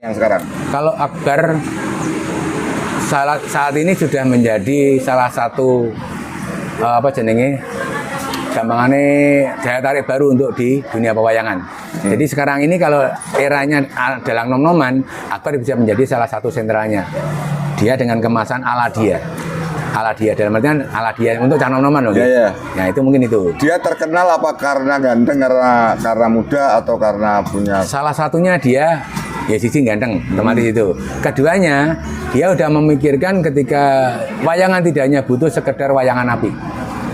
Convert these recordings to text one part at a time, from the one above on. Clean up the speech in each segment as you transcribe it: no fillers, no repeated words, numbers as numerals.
yang sekarang? Kalau Akbar saat ini sudah menjadi salah satu gampangannya daya tarik baru untuk di dunia pewayangan. Jadi sekarang ini kalau eranya adalah nom-noman, Akbar bisa menjadi salah satu sentralnya. Dia dengan kemasan ala dia. Ala dia dalam artian ala dia untuk cah nom-noman loh. Iya. Nah, itu mungkin itu. Dia terkenal apa karena ganteng, karena muda, atau karena punya? Salah satunya dia ya sisi ganteng, otomatis itu. Keduanya, dia udah memikirkan ketika wayangan tidak hanya butuh sekedar wayangan api,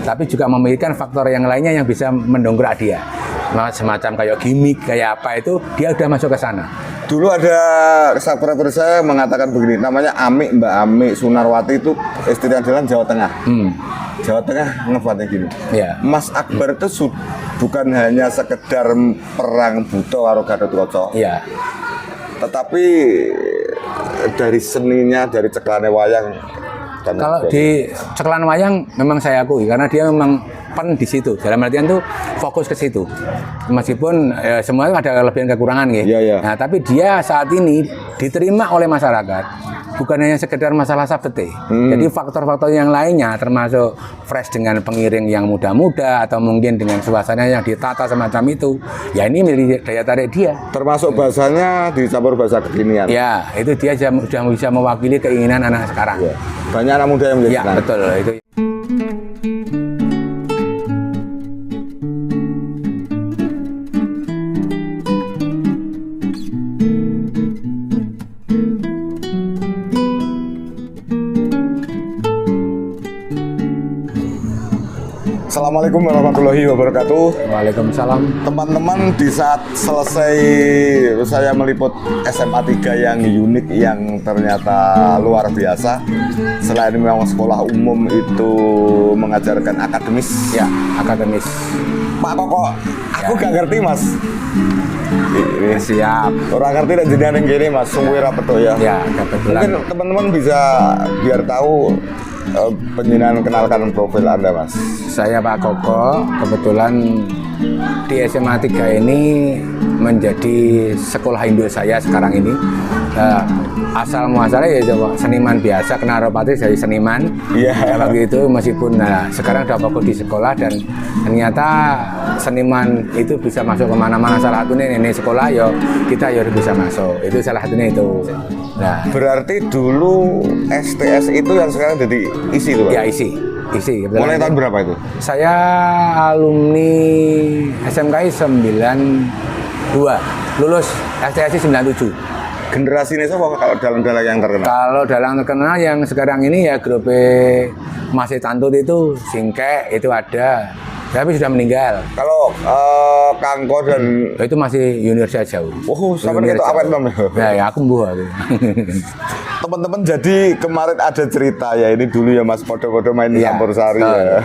tapi juga memikirkan faktor yang lainnya yang bisa mendongkrak dia. Semacam kayak gimmick, kayak apa itu, dia udah masuk ke sana. Dulu ada subscriber saya mengatakan begini, namanya Ami, Mbak Ami Sunarwati, itu istri andalan Jawa Tengah. Jawa Tengah ngefatnya gini. Ya. Mas Akbar itu bukan hanya sekedar perang buto karo Gatotkaca. Iya. Tetapi dari seninya, dari ceklane wayang. Kalau di ceklan wayang memang saya akui karena dia memang pen di situ. Dalam artian tuh fokus ke situ. Meskipun semuanya ada kelebihan kekurangan gitu. Iya. Nah, tapi dia saat ini diterima oleh masyarakat bukan hanya sekedar masalah sabete. Jadi faktor-faktor yang lainnya termasuk fresh dengan pengiring yang muda-muda atau mungkin dengan suasana yang ditata semacam itu. Ya ini menjadi daya tarik dia. Termasuk bahasanya dicampur bahasa kekinian. Ya, itu dia sudah bisa mewakili keinginan anak sekarang. Ya. Banyak anak muda yang menjadi Ya, betul itu. Assalamualaikum warahmatullahi wabarakatuh. Waalaikumsalam. Teman-teman, di saat selesai saya meliput SMA 3 yang unik, yang ternyata luar biasa. Selain memang sekolah umum itu mengajarkan akademis. Ya, akademis. Pak Koko, aku gak ngerti mas. Ini Siap. orang ngerti dan jenengan yang gini mas, sungguh rapet ya. Ya, kebetulan. Mungkin teman-teman bisa biar tahu penjenengan kenalkan profil Anda mas. Saya Pak Koko, kebetulan di SMA 3 ini menjadi sekolah induk saya sekarang ini. Asal muasalnya ya coba seniman biasa, kena Ropati dari seniman. Iya. Ya, waktu itu meskipun sekarang udah fokus di sekolah dan ternyata seniman itu bisa masuk kemana-mana. Salah satunya ini sekolah ya kita ya bisa masuk. Itu salah satunya itu. Nah, Berarti dulu STS itu yang sekarang jadi isi itu Pak? ya isi. Mulai tahun berapa itu? Saya alumni SMKI 92, lulus STSI 97. Generasi ini siapa kalau dalang-dalang yang terkenal? Kalau dalang terkenal yang sekarang ini ya grup Mas Tantut itu, Singkek itu ada, tapi sudah meninggal. Kalau Kangko dan Itu masih junior saya jauh. oh sama Junior itu apa jauh. namanya? Ya aku mbuh aku. Teman-teman, jadi kemarin ada cerita ya, ini dulu ya mas, podo-podo main di Iya, Campur Sari betul. ya.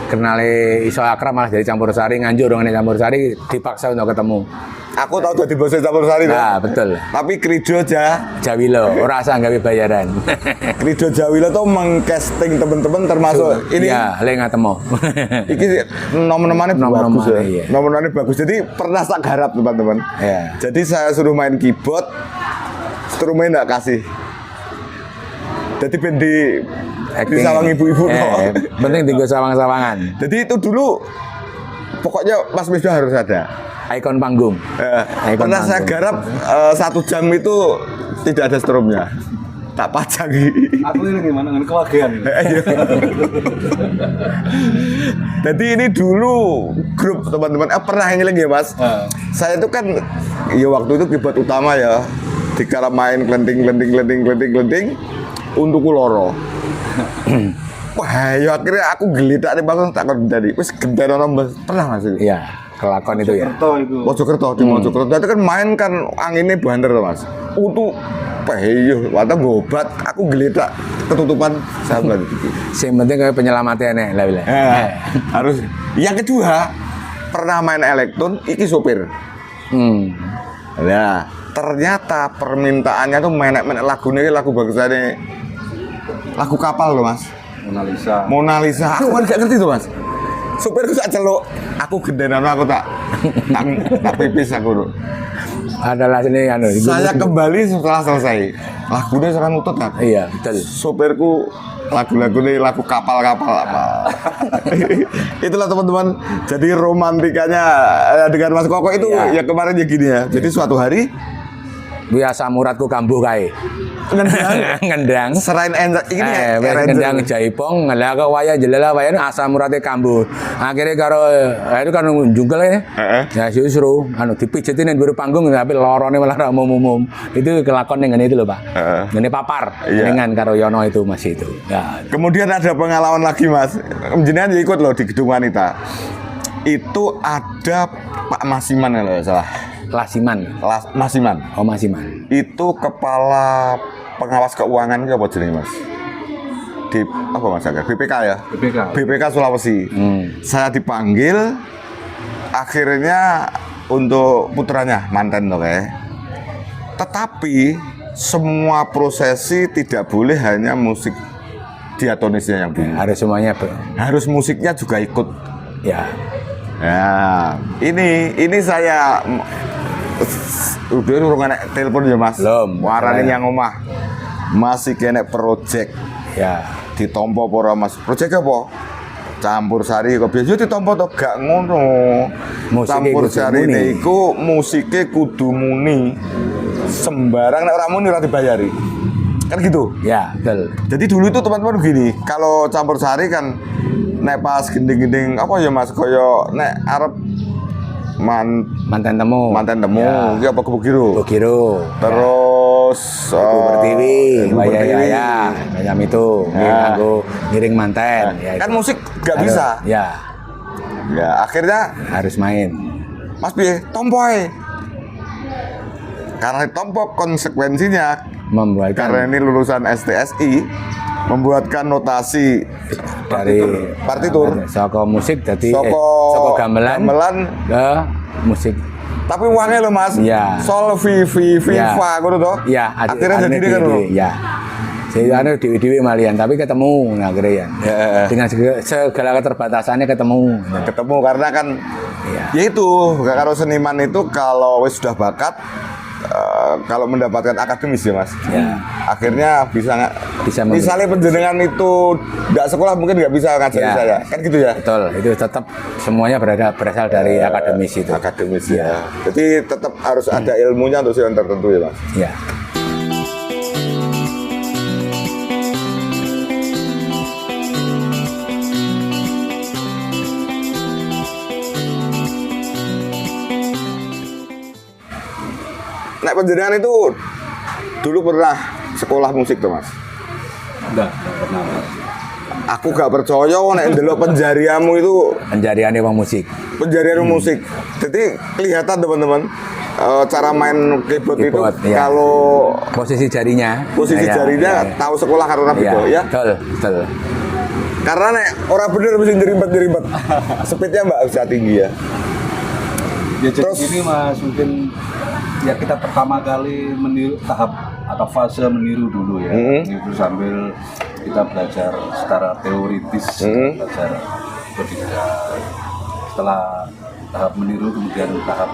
Kenali iso akrab malah dari Campur Sari, Nganjuk dong Campur Sari, dipaksa untuk ketemu. Aku tahu jadi bos Campur Sari Nah, tuh. betul. Tapi Krido Jawilo, ora usah gawe bayaran. Krido Jawilo tuh mengcasting teman-teman termasuk ini. Iya, le ngatemo. Iki nomor-nomornya bagus ya. Nomor-nomornya, iya. Nomor-nomornya bagus. Jadi pernah tak garap teman-teman. Iya. Jadi saya suruh main keyboard, strumen nggak kasih. Jadi ben di sawang ibu-ibu kok. Penting tiga sawang-sawangan. Jadi itu dulu pokoknya Mas Misbah harus ada. Ikon panggung. Ikon Pernah saya panggung. garap 1 jam itu tidak ada strumnya. Tak pajang. Aku ini gimana dengan kewagian? Jadi ini dulu grup teman-teman pernah yang lagi ya mas. Saya itu kan ya waktu itu keyboard utama ya. Dikala main kelenting untuk loro. Wah, ya akhirnya aku gelitak nih bangun tak kon jadi. Wis genteno mas pernah mas itu? Iya, kelakon itu ya. Kerto itu. Mojokerto di Mojokerto. Itu kan main kan anginnya banter tuh mas. Untuk peyo, waktu gobat, aku geledak ketutupan sahabat. Yang penting kayak penyelamatannya lah bila. Harus. Yang kedua, pernah main elektron, iki sopir. Nah, ternyata permintaannya tuh menek-menek lagunya, lagu bagus ini, lagu kapal loh mas. Mona Lisa. Aku kan gak ngerti tuh mas. Supir aku tak celuk. Aku gendenan aku tak pipis aku tuh. adalah ini anu. Saya kembali setelah selesai. Lagunya serang nutut kan? Iya, betul. Sopirku lagu-lagunya lagu kapal-kapal apa. Itulah teman-teman. Jadi romantikanya dengan Mas Koko itu Iya. ya kemarin ya gini ya. Jadi suatu hari Biasa muratku kambuh kae. Ngendang. serain enak ini ngendang jaipong, lah kok waya jelela wayane asam murate kambuh. Akhirnya karo itu kan jungkel ya. Ya justru anu dipijetin nang dhuwur panggung tapi lorone malah ra umum-umum. Itu kelakon ning ngene itu lho, Pak. Ngene papar dengan karo Yono itu masih itu. Ya. Kemudian ada pengalaman lagi Mas. Jenengan ya ikut loh di Gedung Wanita. Itu ada Pak Masiman kalau nggak salah. Lasiman. Masiman. Oh, Masiman. Itu kepala pengawas keuangan itu apa jenenge Mas? Di apa Mas Agar? BPK ya? BPK Sulawesi. Saya dipanggil akhirnya untuk putranya manten loh kayak. Tetapi semua prosesi tidak boleh hanya musik diatonisnya yang bunyi. Harus semuanya Harus musiknya juga ikut. ya. Ya, ini saya udah urung enek telepon ya Mas. Belum. Warane yang omah. Masih kena project Ya. ditompo para Mas. Project apa? Campur sari kok biasa ditompo to gak ngono. Musike Campur kudu sari muni. iku musike kudu muni. Sembarang nek ora muni ora dibayari. Kan gitu. Ya, betul. Jadi dulu itu teman-teman gini, kalau campur sari kan nek pas gending-gending apa ya Mas koyo nek arep Mantan temu. ya. Iki apa Kubu Giro. Bogiro. Terus Ibu Pertiwi, Ibu Waya Pertiwi. Yaya, macam itu. Nganggo ngiring manten. Ya, Kan itu. musik gak Harus- bisa. Ya, Ya akhirnya harus main. Mas piye tompoe. Karena tompo konsekuensinya Membuatkan karena ini lulusan STSI membuatkan notasi dari partitur. soko musik jadi Soko gamelan ke musik. Tapi uangnya loh Mas. Iya. Sol FIFA ngono to. Ya, Akhirnya jadi kan lho. Ya. Saya anu dewi-dewi malian, tapi ketemu akhirnya ya. Dengan segala keterbatasannya ketemu. Ketemu karena kan Iya. ya itu karo seniman itu kalau wis sudah bakat kalau mendapatkan akademis ya Mas. Ya. Akhirnya bisa misalnya penjenengan itu nggak sekolah mungkin nggak bisa ngajari Ya. saya kan gitu ya. Betul, itu tetap semuanya berasal dari akademis itu. Akademis ya. Jadi tetap harus ada ilmunya untuk yang tertentu ya Mas. Ya. Nek penjenengan itu dulu pernah sekolah musik tuh Mas. Enggak pernah. Aku gak percaya nek ndelok penjarianmu itu Penjariannya wong musik. penjarian musik. Jadi kelihatan teman-teman cara main keyboard itu Keyboard, ya. kalau Posisi jarinya. posisi Ya, jarinya ya, ya. tahu sekolah karo rapi Ya, itu ya. betul, betul. Karena nek orang bener mesti nyerimpet. Speednya mbak bisa tinggi ya. Ya jadi Terus- gini Mas, mungkin ya kita pertama kali meniru tahap atau fase meniru dulu ya. Itu sambil kita belajar secara teoritis, belajar otodidak. Setelah tahap meniru kemudian tahap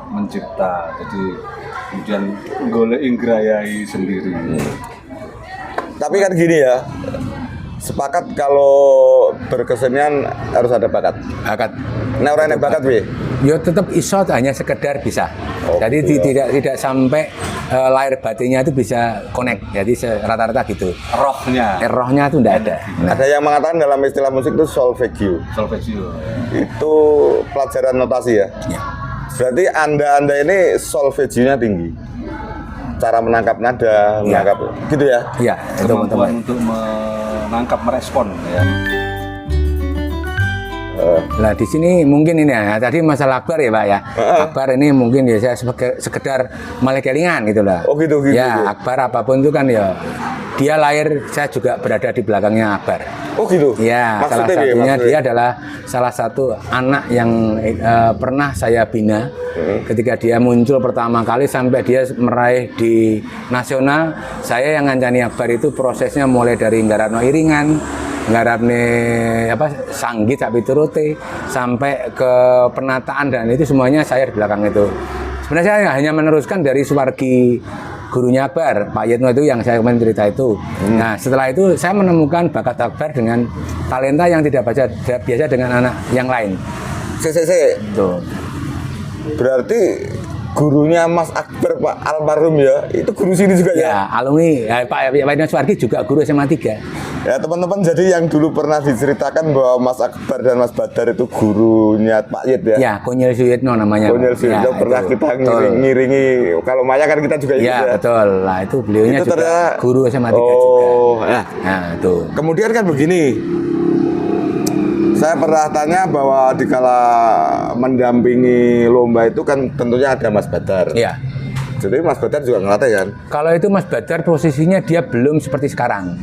mencipta. Jadi kemudian golek ingrayai sendiri. Tapi kan gini ya. Sepakat kalau berkesenian harus ada bakat. Bakat. Nek ora enek bakat piye? Ya tetap iso hanya sekedar bisa. Oke, Jadi ya. tidak sampai lahir batinnya itu bisa connect. Jadi rata-rata gitu. Rohnya, Rohnya itu tidak ada. Ada yang mengatakan dalam istilah musik itu solfeggio. solfeggio. Itu pelajaran notasi ya. Ya. Berarti Anda ini solfeggio-nya tinggi. Cara menangkap nada, menangkap gitu ya. Iya, itu teman-teman. Kemampuan untuk menangkap, merespon ya. Nah di sini mungkin ini ya, tadi masalah akbar ya Pak ya. Akbar ini mungkin ya saya sekedar malekelingan gitu lah. Oh, gitu. Ya akbar apapun itu kan ya dia lahir, saya juga berada di belakangnya akbar. Oh gitu. Ya, salah Maksudnya piye, satunya maksudnya? dia adalah salah satu anak yang pernah saya bina ketika dia muncul pertama kali sampai dia meraih di nasional. Saya yang ngancani akbar itu prosesnya mulai dari nggarapno iringan, nggarapne sanggit sak piturute sampai ke penataan dan itu semuanya saya di belakang itu. Sebenarnya saya hanya meneruskan dari Suwargi gurunya Akbar, Pak Yetno itu yang saya kemarin cerita itu. Nah, setelah itu saya menemukan bakat Akbar dengan talenta yang tidak biasa dengan anak yang lain. Tuh. Berarti gurunya Mas Akbar, Pak almarhum ya, itu guru sini juga ya? Ya, alumni ya, Pak Yetno Suwargi juga guru SMA 3. Ya teman-teman, jadi yang dulu pernah diceritakan bahwa Mas Akbar dan Mas Badar itu gurunya Pak Yet ya? Ya, Konyil Suyitno namanya. Konyil Suyitno ya, pernah itu. kita ngiringi, kalau Maya kan kita juga ikut Ya, ya? betul. Lah itu beliaunya Itu juga ternyata- guru SMA 3 juga. Oh, ya. Nah, itu. Kemudian kan begini, saya pernah tanya bahwa dikala mendampingi lomba itu kan tentunya ada Mas Badar. Iya. Jadi Mas Badar juga ngelatih kan? Kalau itu Mas Badar posisinya dia belum seperti sekarang.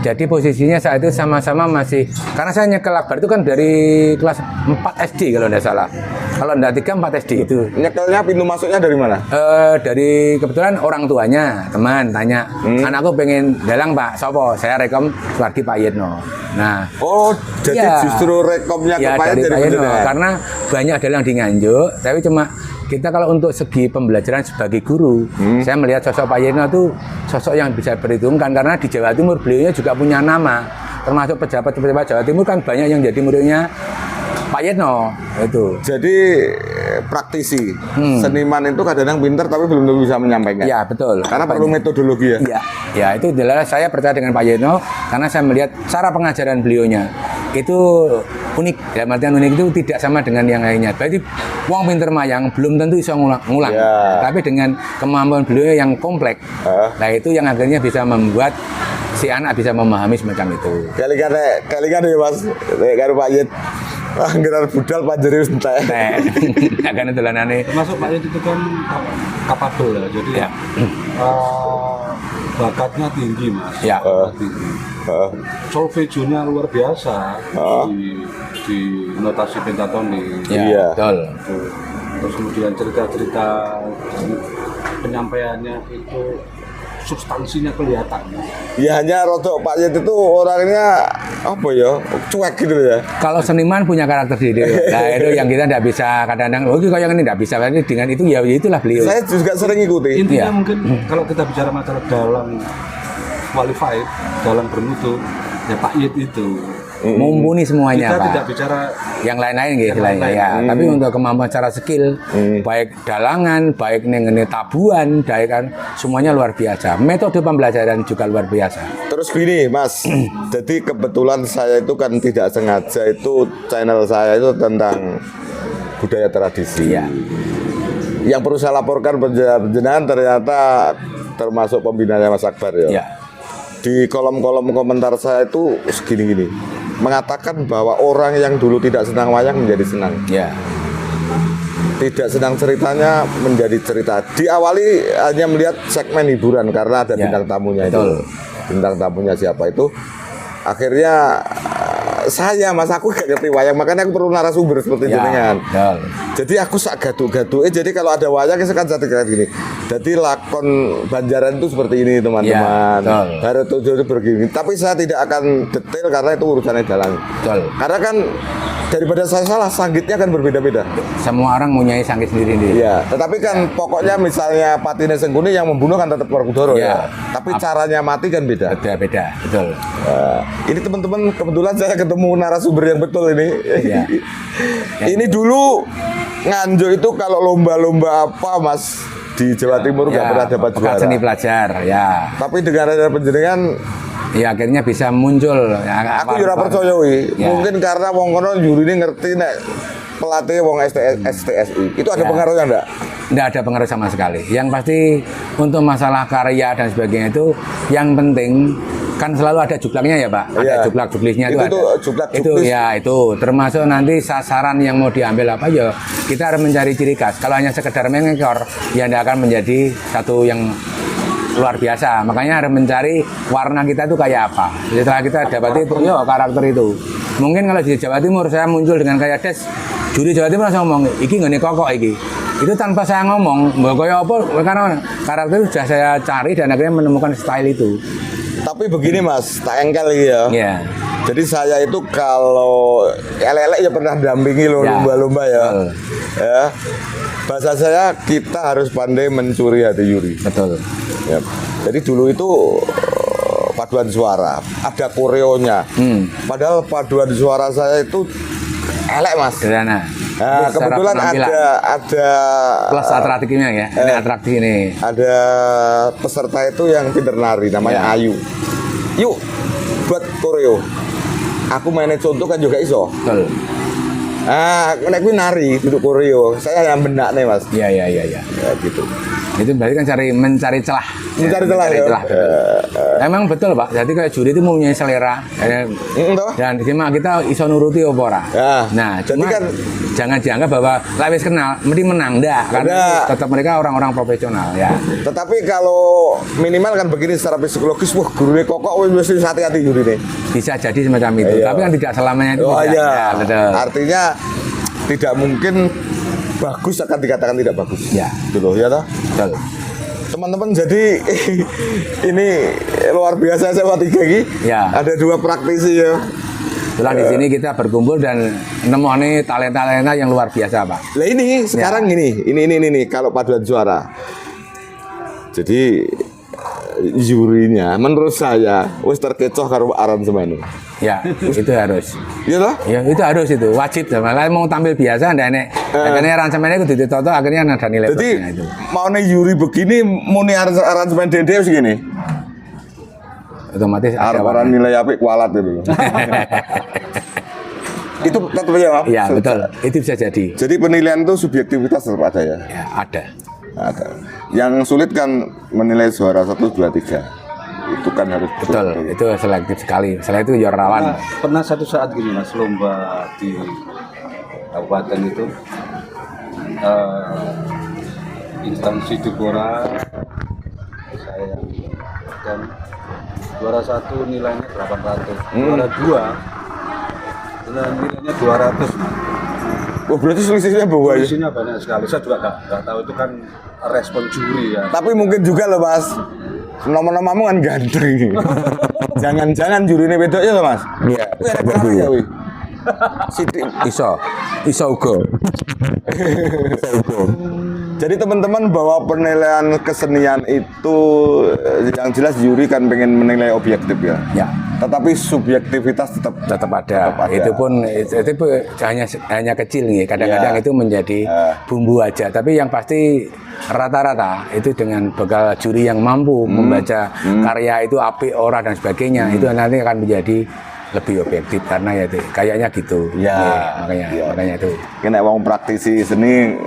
Jadi posisinya saat itu sama-sama masih, karena saya nyekel Akbar itu kan dari kelas 4 SD kalau tidak salah. Kalau tidak 3, 4 SD itu. Nyekelnya pintu masuknya dari mana? Dari kebetulan orang tuanya, teman tanya, anakku pengen dalang Pak, sopo? Saya rekom Suwargi Pak Yetno. Nah, Oh, jadi ya, justru rekomnya ke ya Pak Yet dari jadi Pak Yetno, bener ya? karena banyak dalang di Nganjuk, tapi cuma kita kalau untuk segi pembelajaran sebagai guru, saya melihat sosok Pak Yetno itu sosok yang bisa diperhitungkan karena di Jawa Timur beliaunya juga punya nama, termasuk pejabat-pejabat Jawa Timur kan banyak yang jadi muridnya Pak Yetno itu. Jadi praktisi, seniman itu kadang-kadang pintar tapi belum tentu bisa menyampaikan. Ya betul. Karena perlu metodologi ya. Iya, ya itu jelas saya percaya dengan Pak Yetno karena saya melihat cara pengajaran beliaunya itu unik. Dalam artian unik itu tidak sama dengan yang lainnya. Berarti wong pinter mayang belum tentu bisa ngulang. Ya. Tapi dengan kemampuan beliau yang kompleks, nah itu yang akhirnya bisa membuat si anak bisa memahami semacam itu. Kali-kali ya Mas, karo Pak Yet. Anggaran budal panjeri wis entek. Nah, akan dolanane. Termasuk Pak Yet itu kan kapabel ya, jadi Ya. Bakatnya tinggi Mas. Ya. Tinggi. Solfejonya luar biasa di notasi pentatonik. Ya, Iya. betul. Terus kemudian cerita-cerita penyampaiannya itu substansinya kelihatan. Ya hanya rodok Pak Yet itu orangnya apa ya, cuek gitu ya. Kalau seniman punya karakter diri, nah itu yang kita tidak bisa kadang-kadang, oh kayak ini tidak bisa, tapi dengan itu ya itulah beliau. Saya juga sering ikuti. Intinya Iya. mungkin kalau kita bicara masalah dalang qualified, dalang bermutu, ya Pak Yet itu. Mumpuni semuanya Kita Pak. tidak bicara Yang lain-lain gitu Yang istilahnya lain-lain. ya. Tapi untuk kemampuan secara skill, baik dalangan, baik nengene tabuhan, baik kan semuanya luar biasa. Metode pembelajaran juga luar biasa. Terus gini Mas, jadi kebetulan saya itu kan tidak sengaja itu channel saya itu tentang budaya tradisi. Iya. Yang perlu saya laporkan penjenengan ternyata termasuk pembinanya Mas Akbar ya. Iya. Di kolom-kolom komentar saya itu segini-gini mengatakan bahwa orang yang dulu tidak senang wayang menjadi senang, Ya. tidak senang ceritanya menjadi cerita. Diawali hanya melihat segmen hiburan karena ada Ya, bintang tamunya betul. itu, bintang tamunya siapa itu. Akhirnya saya Mas aku gak ngerti wayang, makanya aku perlu narasumber seperti Ya. jenengan. Betul. Jadi aku sak gaduh-gaduh. Jadi kalau ada wayang saya kan saya kira gini. Jadi lakon Banjaran itu seperti ini teman-teman. Ya, betul. Baru tujuh begini. Tapi saya tidak akan detail karena itu urusannya dalang. Betul. Karena kan daripada saya salah, sanggitnya kan berbeda-beda. Semua orang mempunyai sanggit sendiri-sendiri. Iya. Tetapi kan pokoknya misalnya Patine Sengguni yang membunuh kan tetap Werkudara Ya. ya. Tapi caranya mati kan beda. Beda-beda. Betul. Nah, ini teman-teman kebetulan saya ketemu narasumber yang betul ini. Iya. Ini dulu Nganjuk itu kalau lomba-lomba apa Mas di Jawa Timur nggak pernah dapat pekat juara. seni pelajar. Ya. Tapi dengan ada penjenengan Ya akhirnya bisa muncul. Ya, aku juga percaya wi. Ya. Mungkin karena wong kono juri ini ngerti nek pelatih wong STSI. Itu ada Ya. pengaruhnya enggak? Tidak ada pengaruh sama sekali. Yang pasti untuk masalah karya dan sebagainya itu yang penting kan selalu ada juklaknya ya Pak. Ada Iya. juklak-juklisnya Itu itu tuh ada. juklak-juklis. Itu ya itu termasuk nanti sasaran yang mau diambil apa ya kita harus mencari ciri khas. Kalau hanya sekedar mengekor ya tidak akan menjadi satu yang luar biasa. Makanya harus mencari warna kita itu kayak apa. Setelah kita dapati itu ya karakter itu. Mungkin kalau di Jawa Timur saya muncul dengan kayak Des, juri Jawa Timur langsung ngomong, iki nggak kokok iki. Itu tanpa saya ngomong, mbak koyo apa karena karakter itu sudah saya cari dan akhirnya menemukan style itu. Tapi begini Mas, tak engkel iki ya. Iya. Jadi saya itu kalau elek-elek ya pernah dampingi Ya. lomba-lomba ya. Betul. Ya. bahasa saya kita harus pandai mencuri hati juri. Betul. Ya. Jadi dulu itu paduan suara, ada koreonya. Padahal paduan suara saya itu elek mas. Sederhana. Nah, kebetulan ada plus atraktifnya ya. Ini atraktif ini. Ada peserta itu yang pinter nari, namanya Ayu. Yuk buat koreo. Aku mainnya contoh kan juga iso. Betul. Ah, nek kuwi nari duduk koreo. Saya yang benak nih mas. Iya. Ya gitu. Itu berarti kan mencari celah. Mencari celah ya. Betul. Emang betul Pak. Jadi kayak juri itu mempunyai selera. Dan kita iso nuruti apa ora. Ya. Nah, jadi cuma kan jangan dianggap bahwa lawis kenal mesti menang enggak. Karena tetap mereka orang-orang profesional ya. Tetapi kalau minimal kan begini secara psikologis, wah gurunya kokok wis hati-hati juri nih. Bisa jadi semacam itu. Iya. Tapi kan tidak selamanya itu. Oh tidak. iya. Ya, betul. Artinya tidak mungkin bagus akan dikatakan tidak bagus. Ya. Gitu ya toh? Betul. Teman-teman, jadi ini luar biasa saya waktu ini. Ya. Ada 2 praktisi ya. Itulah di sini kita berkumpul dan nemoni talenta-talenta yang luar biasa, Pak. Lah ini sekarang ini kalau paduan suara. Jadi jurinya menurut saya wis terkecoh karo aransemen. Ya, itu harus. Iya toh? Ya, itu harus itu wajib. Malah mau tampil biasa ndak enek. Akhirnya aransemennya itu ditoto akhirnya ada nilai Jadi plusnya itu. mau nih juri begini, mau nih aransemen dede segini. Otomatis ada Arep orang nilai apik kualat itu. Itu tetap ya, Pak? Iya, betul. Itu bisa jadi. Jadi penilaian itu subjektivitas tetap ada ya? Ya, ada. Ada. Yang sulit kan menilai suara 1, 2, 3. Itu kan harus Betul, itu selektif sekali. Selain itu juara rawan. Pernah satu saat gini mas, lomba di kabupaten itu instansi Dipora saya dan juara 1 nilainya 800, juara 2 nilainya 200. Oh, berarti selisihnya bawah ya? Selisihnya banyak sekali. Saya juga nggak tahu itu kan respon juri ya. Tapi mungkin juga loh mas, nomor-nomormu kan ganteng. Jangan-jangan juri ini beda ya loh mas? Iya. Wih, ada kenapa ya wih? Sidik. Iso uga. Jadi teman-teman, bahwa penilaian kesenian itu yang jelas juri kan pengen menilai objektif ya. Ya. Tetapi subjektivitas tetap ada. Itu pun hanya kecil nih. Kadang-kadang itu menjadi bumbu aja. Tapi yang pasti rata-rata itu dengan bekal juri yang mampu membaca karya itu apik ora dan sebagainya, itu nanti akan menjadi lebih objektif karena ya itu kayaknya gitu. Makanya itu. Kena wong praktisi seni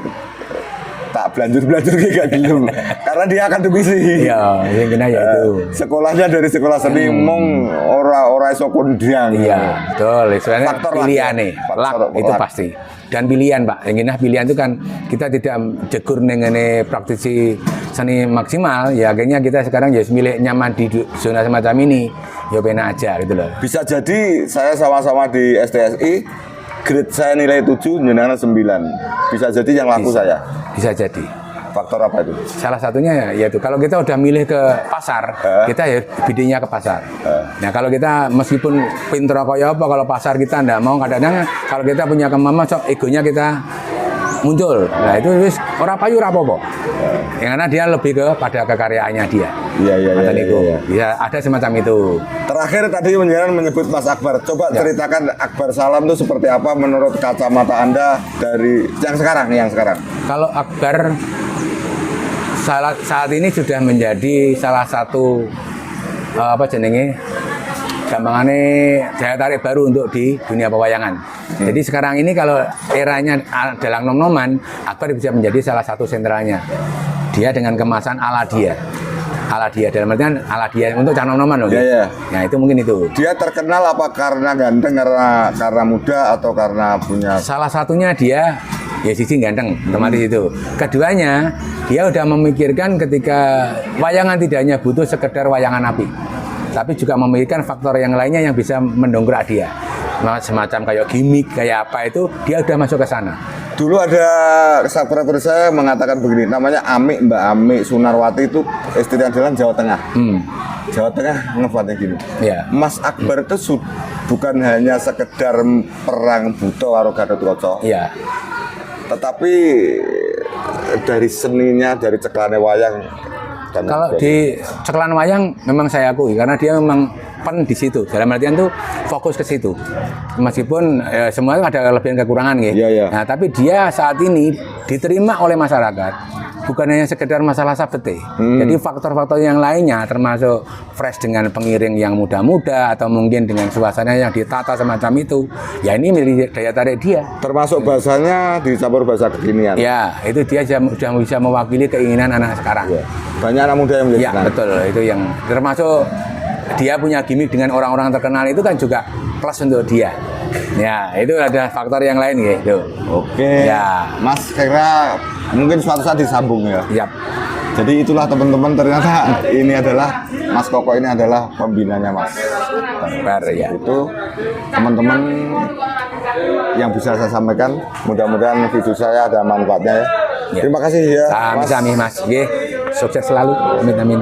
tak belajar gak gelem karena dia akademisi. Iya, yang kena ya itu. Sekolahnya dari sekolah seni mong ora iso kondang. Iya, betul. Sebenarnya pilihan nih, itu pasti. Dan pilihan, Pak. Yang kena pilihan itu kan kita tidak jegur nengene praktisi seni maksimal, ya akhirnya kita sekarang ya milih nyaman di zona semacam ini. Ya pena aja gitu loh. Bisa jadi saya sama-sama di STSI, grade saya nilai 7, jenengan 9. Bisa jadi yang laku saya. Bisa jadi. Faktor apa itu? Salah satunya yaitu kalau kita udah milih ke pasar, kita ya bidinya ke pasar. Nah kalau kita meskipun pinter kaya apa, kalau pasar kita ndak mau, kadang-kadang kalau kita punya kemampuan, sok egonya kita muncul. Nah itu wis ora payu ora apa-apa. Karena dia lebih pada kekaryaannya dia. Iya. Ya ada semacam itu. Terakhir tadi menyebut Mas Akbar. Coba ceritakan Akbar Salam itu seperti apa menurut kacamata Anda dari yang sekarang. Kalau Akbar saat ini sudah menjadi salah satu gampangannya daya tarik baru untuk di dunia pewayangan. Jadi sekarang ini kalau eranya dalam nom-noman, Akbar bisa menjadi salah satu sentralnya. Dia dengan kemasan ala dia dalam artian ala dia untuk cah nom-noman loh. Iya. Nah itu mungkin itu. Dia terkenal apa karena ganteng, karena muda, atau karena punya? Salah satunya dia ya sisi ganteng, otomatis itu. Keduanya dia udah memikirkan ketika wayangan tidak hanya butuh sekedar wayangan api, tapi juga memikirkan faktor yang lainnya yang bisa mendongkrak dia. Semacam kayak gimmick, kayak apa itu, dia udah masuk ke sana. Dulu ada subscriber saya mengatakan begini, namanya Mbak Ami Sunarwati, itu istri andalan Jawa Tengah. Jawa Tengah ngefatnya gini. Ya. Mas Akbar itu bukan hanya sekedar perang buto karo Gatot Kaca. Iya. Tetapi dari seninya, dari ceklannya wayang. Dan Kalau di ceklan wayang memang saya akui karena dia memang pen di situ. Dalam artian tuh fokus ke situ. Meskipun semua ada kelebihan kekurangan gitu. Iya, iya. Nah, tapi dia saat ini diterima oleh masyarakat. Bukan hanya sekedar masalah sabete. Jadi faktor-faktor yang lainnya termasuk fresh dengan pengiring yang muda-muda atau mungkin dengan suasana yang ditata semacam itu. Ya ini menjadi daya tarik dia. termasuk bahasanya dicampur bahasa kekinian. Ya, itu dia sudah bisa mewakili keinginan anak sekarang. Ya. Banyak anak muda yang menjadi Ya, senang. betul. Itu yang termasuk dia punya gimmick dengan orang-orang terkenal itu kan juga plus untuk dia. Ya, itu ada faktor yang lain gitu. Oke. Ya. Mas kira mungkin suatu saat disambung ya. Yap. Jadi itulah teman-teman, ternyata ini adalah Mas Koko, ini adalah pembinanya Mas. Bar ya. Itu teman-teman yang bisa saya sampaikan. Mudah-mudahan video saya ada manfaatnya ya. Ya. Terima kasih ya Mas. Sami-sami Mas. Nggih. Sukses selalu. Amin amin.